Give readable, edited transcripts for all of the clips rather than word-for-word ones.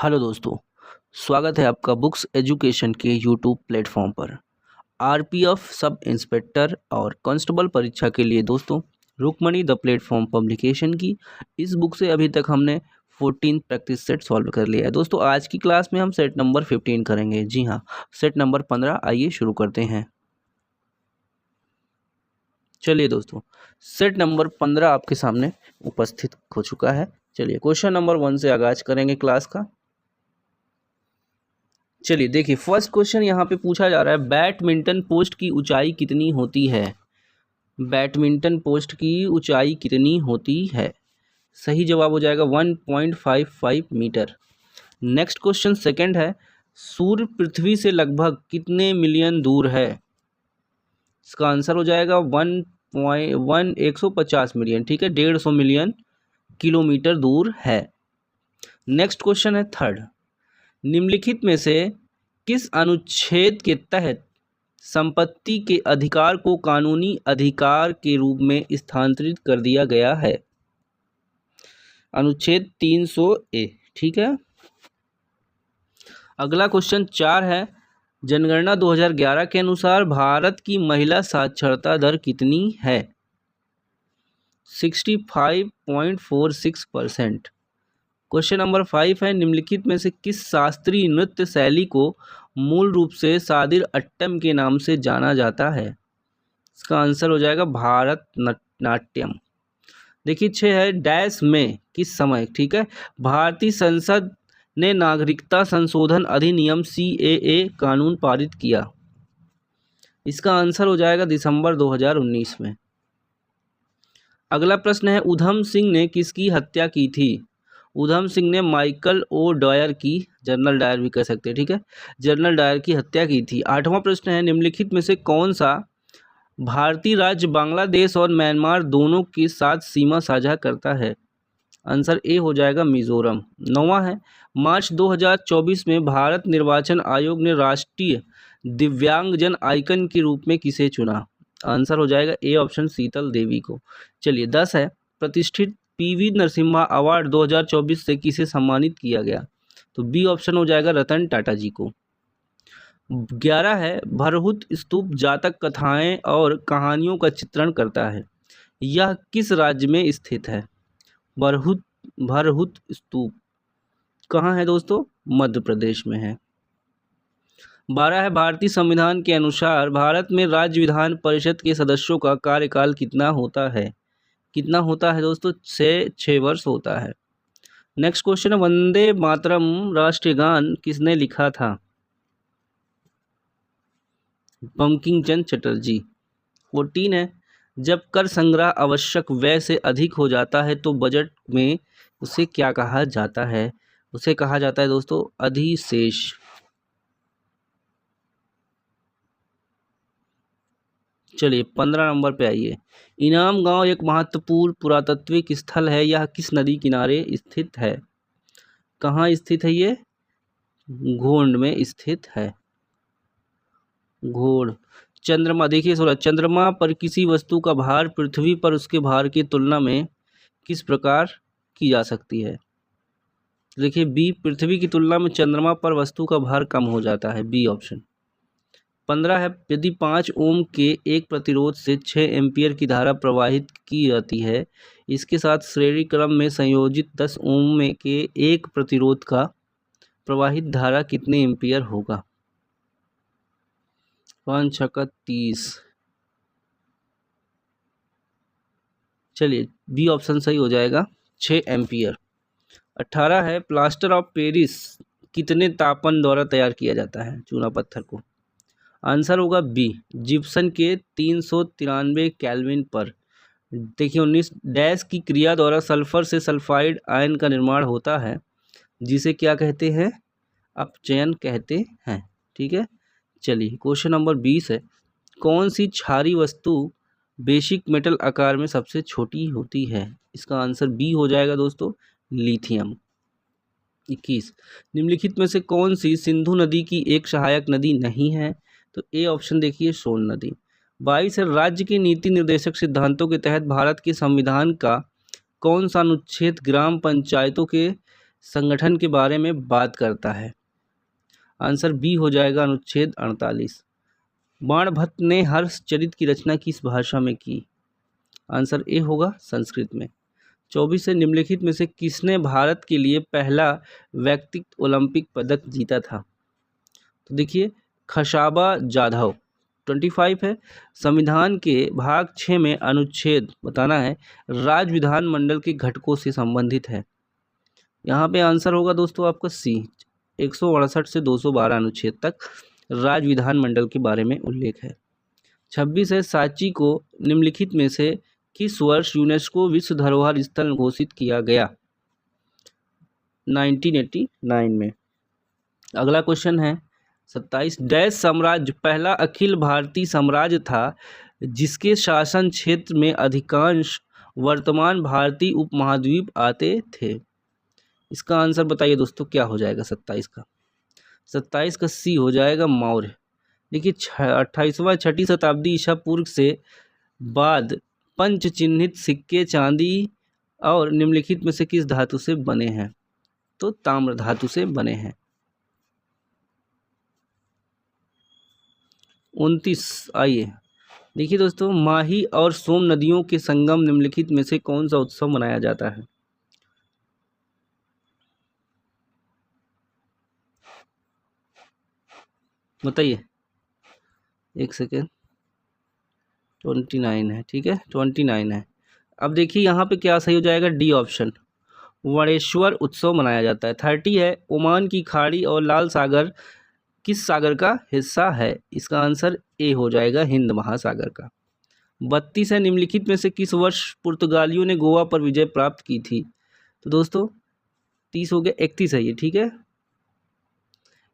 Hello दोस्तों, स्वागत है आपका बुक्स एजुकेशन के यूट्यूब प्लेटफॉर्म पर। आरपीएफ सब इंस्पेक्टर और कांस्टेबल परीक्षा के लिए दोस्तों रुक्मणी द प्लेटफॉर्म पब्लिकेशन की इस बुक से अभी तक हमने 14 प्रैक्टिस सेट सॉल्व कर लिया है। दोस्तों आज की क्लास में हम सेट नंबर 15 करेंगे। जी हाँ, सेट नंबर 15। आइए शुरू करते हैं। चलिए दोस्तों, सेट नंबर 15 आपके सामने उपस्थित हो चुका है। चलिए क्वेश्चन नंबर 1 से आगाज करेंगे क्लास का। चलिए देखिए, फर्स्ट क्वेश्चन यहाँ पे पूछा जा रहा है, बैडमिंटन पोस्ट की ऊंचाई कितनी होती है। बैडमिंटन पोस्ट की ऊंचाई कितनी होती है? सही जवाब हो जाएगा 1.55 मीटर। नेक्स्ट क्वेश्चन सेकंड है, सूर्य पृथ्वी से लगभग कितने मिलियन दूर है? इसका आंसर हो जाएगा 150 मिलियन। ठीक है, 150 मिलियन किलोमीटर दूर है। नेक्स्ट क्वेश्चन है थर्ड, निम्नलिखित में से किस अनुच्छेद के तहत संपत्ति के अधिकार को कानूनी अधिकार के रूप में स्थानांतरित कर दिया गया है? अनुच्छेद 300A। ठीक है, अगला क्वेश्चन 4 है, जनगणना 2011 के अनुसार भारत की महिला साक्षरता दर कितनी है? 65.46%। क्वेश्चन नंबर 5 है, निम्नलिखित में से किस शास्त्रीय नृत्य शैली को मूल रूप से सादिर अट्टम के नाम से जाना जाता है? इसका आंसर हो जाएगा भारत नाट्यम। देखिए 6 है, डैश में किस समय, ठीक है, भारतीय संसद ने नागरिकता संशोधन अधिनियम CAA कानून पारित किया? इसका आंसर हो जाएगा दिसंबर 2019 में। अगला प्रश्न है, उधम सिंह ने किसकी हत्या की थी? उधम सिंह ने माइकल ओ डॉयर की, जनरल डायर भी कह सकते हैं, ठीक है, जनरल डायर की हत्या की थी। 8वां प्रश्न है, निम्नलिखित में से कौन सा भारतीय राज्य बांग्लादेश और म्यांमार दोनों के साथ सीमा साझा करता है? आंसर ए हो जाएगा मिजोरम। 9वां है, मार्च 2024 में भारत निर्वाचन आयोग ने राष्ट्रीय दिव्यांगजन आइकन के रूप में किसे चुना? आंसर हो जाएगा ए ऑप्शन, शीतल देवी को। चलिए 10 है, प्रतिष्ठित PV नरसिम्हा अवार्ड 2024 से किसे सम्मानित किया गया? तो बी ऑप्शन हो जाएगा रतन टाटा जी को। 11 है, भरहुत स्तूप जातक कथाएं और कहानियों का चित्रण करता है, यह किस राज्य में स्थित है? भरहुत स्तूप कहाँ है दोस्तों? मध्य प्रदेश में है। 12 है, भारतीय संविधान के अनुसार भारत में राज्य विधान परिषद के सदस्यों का कार्यकाल कितना होता है? कितना होता है दोस्तों? 6 वर्ष होता है। नेक्स्ट क्वेश्चन है, वंदे मातरम राष्ट्रीय गान किसने लिखा था? बंकिम चंद्र चटर्जी। 14 है, जब कर संग्रह आवश्यक व्यय से अधिक हो जाता है तो बजट में उसे क्या कहा जाता है? उसे कहा जाता है दोस्तों अधिशेष। चलिए 15 नंबर पे आइए, इनाम गांव एक महत्वपूर्ण पुरातात्विक स्थल है, यह किस नदी किनारे स्थित है? कहाँ स्थित है ये? घोंड में स्थित है। घोड़। चंद्रमा, देखिए 16, चंद्रमा पर किसी वस्तु का भार पृथ्वी पर उसके भार की तुलना में किस प्रकार की जा सकती है? देखिए बी, पृथ्वी की तुलना में चंद्रमा पर वस्तु का भार कम हो जाता है, बी ऑप्शन। 15 है, यदि 5 ओम के एक प्रतिरोध से 6 एम्पियर की धारा प्रवाहित की जाती है, इसके साथ श्रेणी क्रम में संयोजित 10 ओम में के एक प्रतिरोध का प्रवाहित धारा कितने एम्पियर होगा? 5 छक्का 30। चलिए बी ऑप्शन सही हो जाएगा, 6 एम्पियर। 18 है, प्लास्टर ऑफ पेरिस कितने तापन द्वारा तैयार किया जाता है, चूना पत्थर को? आंसर होगा बी, जिप्सन के 393 केल्विन पर। देखिए 19, डैश की क्रिया द्वारा सल्फर से सल्फाइड आयन का निर्माण होता है, जिसे क्या कहते हैं? अपचयन कहते हैं। ठीक है, चलिए क्वेश्चन नंबर 20 है, कौन सी क्षारीय वस्तु बेसिक मेटल आकार में सबसे छोटी होती है? इसका आंसर बी हो जाएगा दोस्तों, लिथियम। 21, निम्नलिखित में से कौन सी सिंधु नदी की एक सहायक नदी नहीं है? तो ए ऑप्शन देखिए, सोन नदी। 22 है, राज्य के नीति निर्देशक सिद्धांतों के तहत भारत के संविधान का कौन सा अनुच्छेद ग्राम पंचायतों के संगठन के बारे में बात करता है? आंसर बी हो जाएगा अनुच्छेद 48। बाणभट्ट ने हर्षचरित की रचना किस भाषा में की? आंसर ए होगा संस्कृत में। 24 है, निम्नलिखित में से किसने भारत के लिए पहला व्यक्तिगत ओलंपिक पदक जीता था? तो देखिए खशाबा जाधव। 25 है, संविधान के भाग 6 में अनुच्छेद बताना है राज्य विधानमंडल के घटकों से संबंधित है। यहाँ पे आंसर होगा दोस्तों आपका सी। 168 से 212 अनुच्छेद तक राज्य विधानमंडल के बारे में उल्लेख है। 26 है, सांची को निम्नलिखित में से किस वर्ष यूनेस्को विश्व धरोहर स्थल घोषित किया गया? 1989 में। अगला क्वेश्चन है 27, डैश साम्राज्य पहला अखिल भारतीय साम्राज्य था जिसके शासन क्षेत्र में अधिकांश वर्तमान भारतीय उपमहाद्वीप आते थे? इसका आंसर बताइए दोस्तों क्या हो जाएगा 27 का? 27 का सी हो जाएगा मौर्य। देखिए 28वां छठी शताब्दी ईसा पूर्व से बाद पंच चिन्हित सिक्के चांदी और निम्नलिखित में से किस धातु से बने हैं? तो ताम्र धातु से बने हैं। 29 आइए देखिए दोस्तों, माही और सोम नदियों के संगम निम्नलिखित में से कौन सा उत्सव मनाया जाता है? बताइए, एक सेकेंड। 29 है, ठीक है 29 है। अब देखिए यहाँ पे क्या सही हो जाएगा, डी ऑप्शन, वणेश्वर उत्सव मनाया जाता है। 30 है, ओमान की खाड़ी और लाल सागर किस सागर का हिस्सा है? इसका आंसर ए हो जाएगा हिंद महासागर का। 32 है, निम्नलिखित में से किस वर्ष पुर्तगालियों ने गोवा पर विजय प्राप्त की थी? तो दोस्तों 30 हो गया, 31 है ये, ठीक है।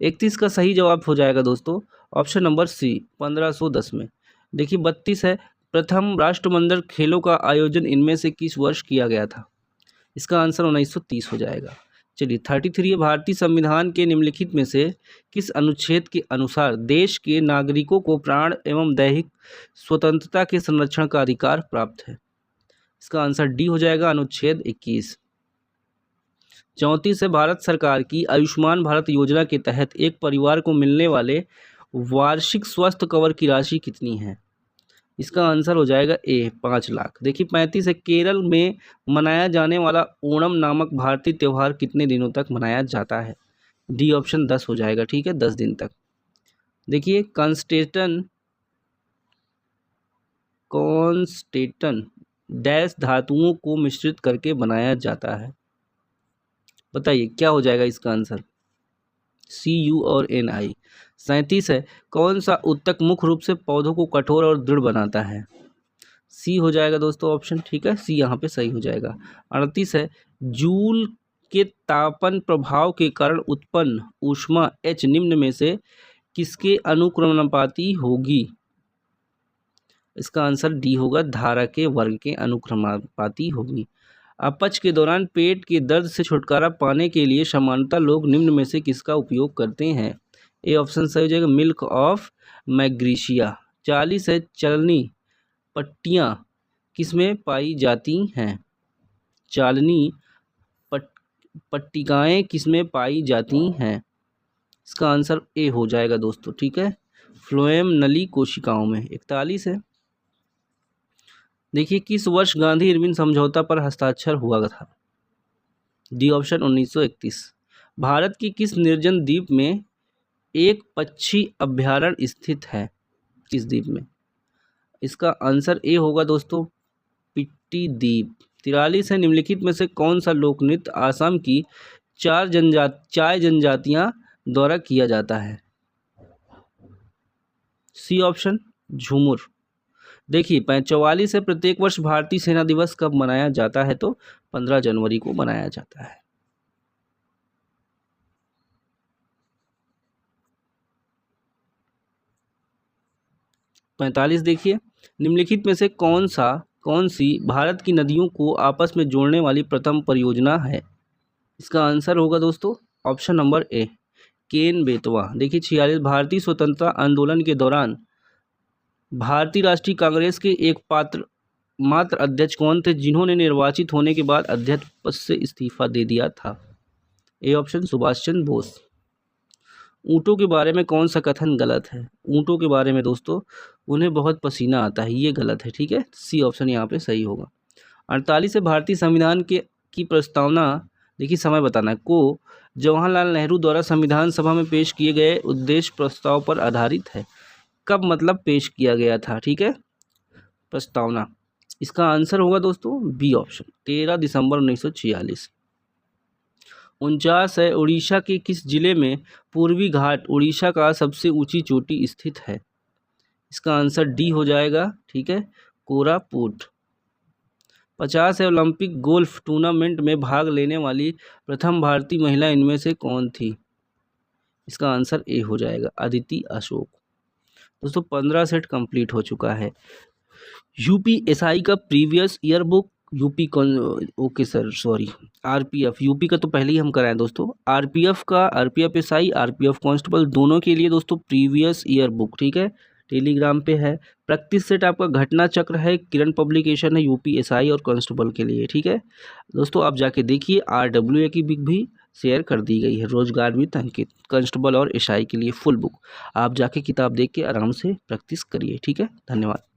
31 का सही जवाब हो जाएगा दोस्तों ऑप्शन नंबर सी 1510 में। देखिए 32 है, प्रथम राष्ट्रमंडल खेलों का आयोजन इनमें से किस वर्ष किया गया था? इसका आंसर 1930 हो जाएगा। चलिए 33 है, भारतीय संविधान के निम्नलिखित में से किस अनुच्छेद के अनुसार देश के नागरिकों को प्राण एवं दैहिक स्वतंत्रता के संरक्षण का अधिकार प्राप्त है? इसका आंसर डी हो जाएगा अनुच्छेद 21। 34 है, भारत सरकार की आयुष्मान भारत योजना के तहत एक परिवार को मिलने वाले वार्षिक स्वास्थ्य कवर की राशि कितनी है? इसका आंसर हो जाएगा ए 5 लाख। देखिए 35 है, केरल में मनाया जाने वाला ओणम नामक भारतीय त्यौहार कितने दिनों तक मनाया जाता है? डी ऑप्शन 10 हो जाएगा, ठीक है 10 दिन तक। देखिए कॉन्स्टेंटन डैश धातुओं को मिश्रित करके बनाया जाता है? बताइए क्या हो जाएगा इसका आंसर? Cu और Ni। 37 है, कौन सा उत्तक मुख्य रूप से पौधों को कठोर और दृढ़ बनाता है? सी हो जाएगा दोस्तों ऑप्शन, ठीक है सी यहाँ पे सही हो जाएगा। 38 है, जूल के तापन प्रभाव के कारण उत्पन्न ऊष्मा H निम्न में से किसके अनुक्रमानुपाती होगी? इसका आंसर डी होगा, धारा के वर्ग के अनुक्रमानुपाती होगी। अपच के दौरान पेट के दर्द से छुटकारा पाने के लिए सामान्यतः लोग निम्न में से किसका उपयोग करते हैं? ए ऑप्शन सही हो जाएगा, मिल्क ऑफ मैग्नीशिया। 40 है, चलनी पट्टियाँ किसमें पाई जाती हैं? चालनी पट्टिकाएँ किसमें पाई जाती हैं? इसका आंसर ए हो जाएगा दोस्तों, ठीक है फ्लोएम नली कोशिकाओं में। 41 है, देखिए किस वर्ष गांधी इरविन समझौता पर हस्ताक्षर हुआ था? D option 1931। भारत की किस निर्जन द्वीप में एक पक्षी अभ्यारण्य स्थित है? किस द्वीप में? इसका आंसर ए होगा दोस्तों, पिट्टी द्वीप। 43 है, निम्नलिखित में से कौन सा लोक नृत्य आसाम की चाय जनजातियां द्वारा किया जाता है? C option, Jhumur. देखिए 44 है, प्रत्येक वर्ष भारतीय सेना दिवस कब मनाया जाता है? तो 15 जनवरी को मनाया जाता है। पैंतालीस देखिए, निम्नलिखित में से कौन सी भारत की नदियों को आपस में जोड़ने वाली प्रथम परियोजना है? इसका आंसर होगा दोस्तों option number A, Ken Betwa. देखिए 46, भारतीय स्वतंत्रता आंदोलन के दौरान भारतीय राष्ट्रीय कांग्रेस के एक मात्र अध्यक्ष कौन थे जिन्होंने निर्वाचित होने के बाद अध्यक्ष पद से इस्तीफा दे दिया था? A option Subhash Chandra Bose. ऊँटों के बारे में कौन सा कथन गलत है? ऊँटों के बारे में दोस्तों, उन्हें बहुत पसीना आता है, ये गलत है, ठीक है। सी ऑप्शन यहाँ पे सही होगा। 48 से भारतीय संविधान की प्रस्तावना, देखिए समय बताना है, को जवाहरलाल नेहरू द्वारा संविधान सभा में पेश किए गए उद्देश्य प्रस्ताव पर आधारित है। कब मतलब पेश किया गया था, ठीक है, प्रस्तावना। इसका आंसर होगा दोस्तों बी ऑप्शन, 13 दिसंबर 1946। 49 है, उड़ीसा के किस जिले में पूर्वी घाट उड़ीसा का सबसे ऊंची चोटी स्थित है? इसका आंसर डी हो जाएगा, ठीक है, कोरापुट। 50 है, ओलंपिक गोल्फ टूर्नामेंट में भाग लेने वाली प्रथम भारतीय महिला इनमें से कौन थी? इसका आंसर ए हो जाएगा, अदिति अशोक। दोस्तों 15 सेट कंप्लीट हो चुका है। यूपीएसआई का previous year book, okay sir sorry, RPF, UP का तो पहले ही हम कराएं दोस्तों। आरपीएफ का, आरपीएफ एसआई, आरपीएफ कांस्टेबल दोनों के लिए दोस्तों प्रीवियस ईयर बुक, ठीक है, टेलीग्राम पे है। प्रैक्टिस सेट आपका घटना चक्र है, किरण पब्लिकेशन है, यूपीएसआई और कांस्टेबल के लिए, ठीक है दोस्तों। आप जाके देखिए, आरडब्ल्यूए की बुक भी शेयर कर दी गई है, रोजगार विद अंकित, कांस्टेबल और एसआई के लिए फुल बुक। आप जाके किताब देख के आराम से प्रैक्टिस करिए, ठीक है। धन्यवाद।